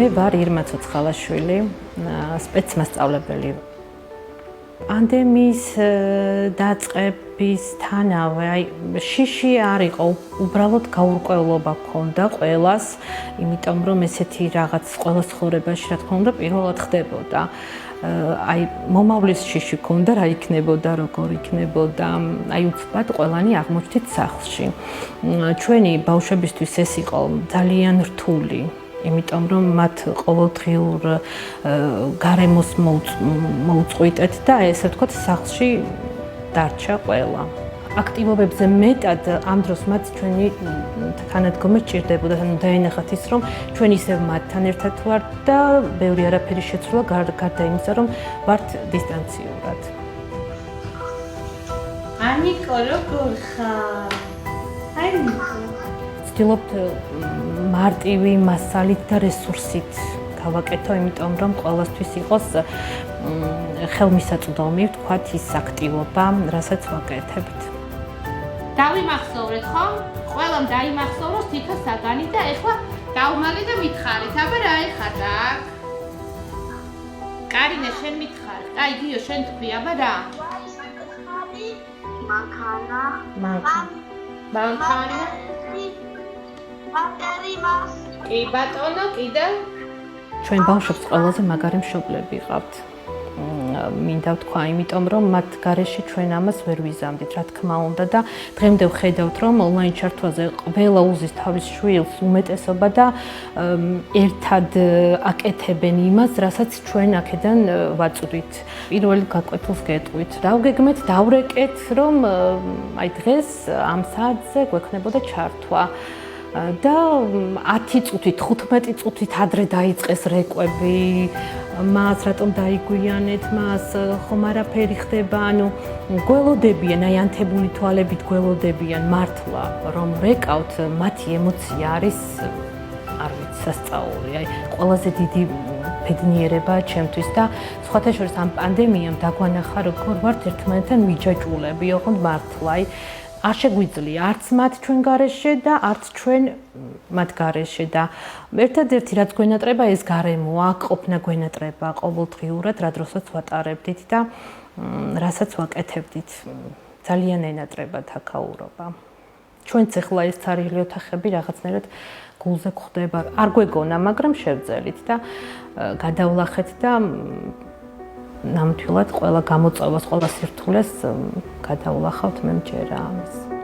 მე ვარ ირმა ცოცხალაშვილი, სპეცმასწავლებელი. პანდემიის დაწყებისთანავე, შიში არ იყო, უბრალოდ გაურკვევლობა ჰქონდა ყველას, იმიტომ რომ ესეთი რაღაც ყველას ცხოვრებაში რა თქმა უნდა პირველად ხდებოდა. აი მომავლის შიში ჰქონდა, რა იქნებოდა, როგორ იქნებოდა, აი უცბად ყველანი აღმოჩნდით სახლში. ჩვენი ბავშვებისთვის ეს იყო ძალიან რთული. იმიტომ რომ მათ ყოველდღიურ გარემოს მოუწყვიტეთ და ესე ვთქვათ სახლში დარჩა ყველა. აქტივობებზე მეტად ამ დროს მათ ჩვენი თანადგომა სჭირდებოდა, ანუ დაენახათ ის რომ ჩვენ ისევ მათთან ერთად ვართ და ბევრი არაფერი შეცვლა გარდა იმისა რომ ვართ დისტანციურად. ანიკო როგორ ხარ? ანიკო ვცდილობთ მარტივი მასალით და რესურსით გავაკეთო, იმიტომ რომ ყველასთვის იყოს ხელმისაწვდომი, ვთქვათ, ის აქტივობა, რასაც ვაკეთებთ. დავიმახსოვრეთ, ხო? ყველამ დაიმახსოვროს თითო საგანი და ეხლა დავმალე და მითხარით. აბა რა ეხარდა აქ? კარინე, შენ მითხარი. აი, გიო, შენ თქვი, აბა რა? მანქანა. მანქანა. კი ბატონო, კიდევ? ჩვენ ბავშვებს ყველაზე მაგარი მშობლები ყავთ. მინდა ვთქვა, იმიტომ რომ მათ გარეშე ჩვენ ამას ვერ ვიზამდით, რა თქმა უნდა და დღემდე ვხედავთ, რომ ონლაინ ჩართვაზე ყველა უზის თავის შვილს უმეტესობა და ერთად აკეთებენ იმას, რასაც ჩვენ აქედან ვაწვდით. პირველი გაკვეთილს გეტყვით. დავგეგმეთ, დავრეკეთ, რომ აი დღეს ამ საათზე გვექნებოდა ჩართვა. და 10 წუთით, 15 წუთით ადრე დაიწყეს რეკვები, მას რატომ დაიგვიანეთ, მას ხომ არაფერი ხდება, ანუ გველოდებიან, აი ანთებული თვალებით გველოდებიან მართლა, რომ რეკავთ, მათი ემოცია არის, არ ვიცი, სასწაული, აი ყველაზე დიდი ბედნიერებაა ჩემთვის და სხვათა შორის ამ პანდემიამ დაგვანახა, როგორ ვართ ერთმანეთთან მიჯაჭვულები, ოღონდ მართლა, აი არ შეგვიძლია არც მათ ჩვენ გარეშე და არც ჩვენ მათ გარეშე და ერთადერთი რაც გვენატრება ეს გარემოა, ყოფნა გვენატრება ყოველდღიურად, რა დროსაც ვატარებდით და რასაც ვაკეთებდით. ძალიან ენატრება თაქაურობა. ჩვენც ახლა ეს ცარიელი ოთახები რაღაცნაირად გულზე გვხვდება. არ გვეგონა, მაგრამ შევძელით და გადავლახეთ და ნამდვილად ყველა გამოწვევას, ყველა სირთულეს გადავლახავთ, მე მჯერა ამის.